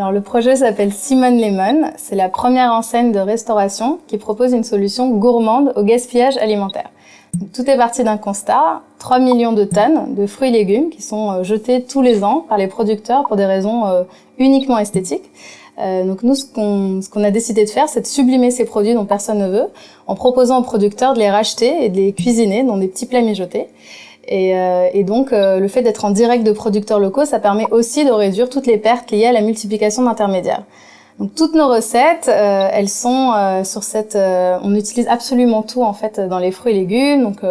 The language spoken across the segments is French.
Alors le projet s'appelle Simone Lemon. C'est la première enseigne de restauration qui propose une solution gourmande au gaspillage alimentaire. Donc, tout est parti d'un constat, 3 millions de tonnes de fruits et légumes qui sont jetés tous les ans par les producteurs pour des raisons uniquement esthétiques. Donc nous, ce qu'on a décidé de faire, c'est de sublimer ces produits dont personne ne veut, en proposant aux producteurs de les racheter et de les cuisiner dans des petits plats mijotés. Et donc, le fait d'être en direct de producteurs locaux, ça permet aussi de réduire toutes les pertes liées à la multiplication d'intermédiaires. Donc, toutes nos recettes, elles sont sur cette... on utilise absolument tout, en fait, dans les fruits et légumes. Donc,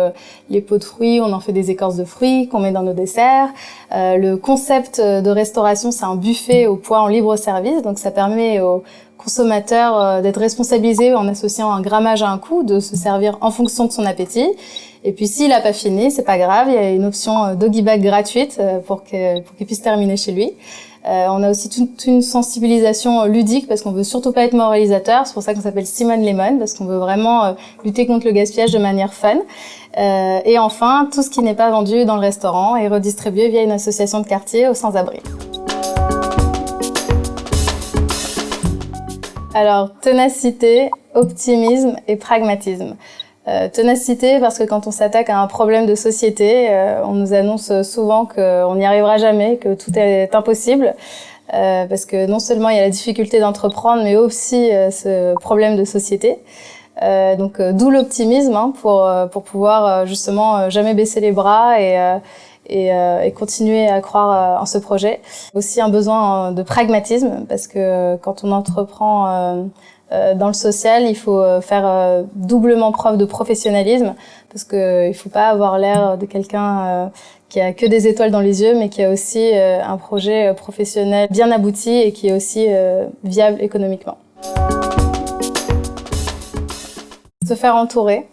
les pots de fruits, on en fait des écorces de fruits qu'on met dans nos desserts. Le concept de restauration, c'est un buffet au poids en libre service. Donc, ça permet aux consommateurs d'être responsabilisés en associant un grammage à un coût, de se servir en fonction de son appétit. Et puis s'il a pas fini, c'est pas grave, il y a une option doggy bag gratuite pour qu'il puisse terminer chez lui. On a aussi toute une sensibilisation ludique parce qu'on veut surtout pas être moralisateur, c'est pour ça qu'on s'appelle Simone Lemon, parce qu'on veut vraiment lutter contre le gaspillage de manière fun. Et enfin, tout ce qui n'est pas vendu dans le restaurant est redistribué via une association de quartier aux sans-abri. Alors, ténacité, optimisme et pragmatisme. Ténacité parce que quand on s'attaque à un problème de société, on nous annonce souvent qu'on n'y arrivera jamais, que tout est impossible, parce que non seulement il y a la difficulté d'entreprendre, mais aussi ce problème de société. Donc d'où l'optimisme pour pouvoir justement jamais baisser les bras et continuer à croire en ce projet. Aussi un besoin de pragmatisme parce que quand on entreprend dans le social, il faut faire doublement preuve de professionnalisme parce que il faut pas avoir l'air de quelqu'un qui a que des étoiles dans les yeux, mais qui a aussi un projet professionnel bien abouti et qui est aussi viable économiquement. Se faire entourer.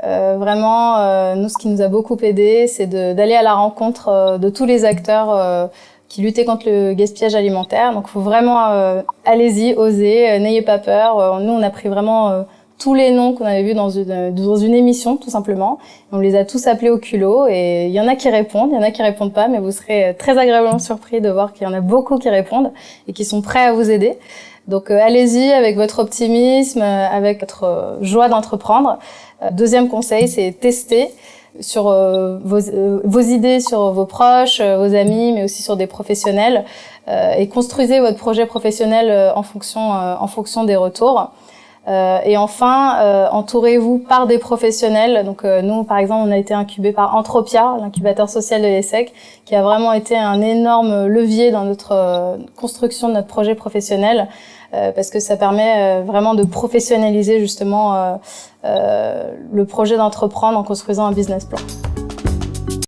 Vraiment, nous, ce qui nous a beaucoup aidé, c'est d'aller à la rencontre de tous les acteurs qui luttaient contre le gaspillage alimentaire. Donc, il faut vraiment, allez-y, osez, n'ayez pas peur. Nous, on a pris vraiment tous les noms qu'on avait vus dans une émission, tout simplement. On les a tous appelés au culot et il y en a qui répondent, il y en a qui répondent pas, mais vous serez très agréablement surpris de voir qu'il y en a beaucoup qui répondent et qui sont prêts à vous aider. Donc, allez-y avec votre optimisme, avec votre joie d'entreprendre. Deuxième conseil, c'est tester sur vos idées, sur vos proches, vos amis, mais aussi sur des professionnels, et construisez votre projet professionnel en fonction des retours. Et enfin, entourez-vous par des professionnels. Donc nous, par exemple, on a été incubés par Entropia, l'incubateur social de l'ESSEC, qui a vraiment été un énorme levier dans notre construction de notre projet professionnel, parce que ça permet vraiment de professionnaliser justement le projet d'entreprendre en construisant un business plan.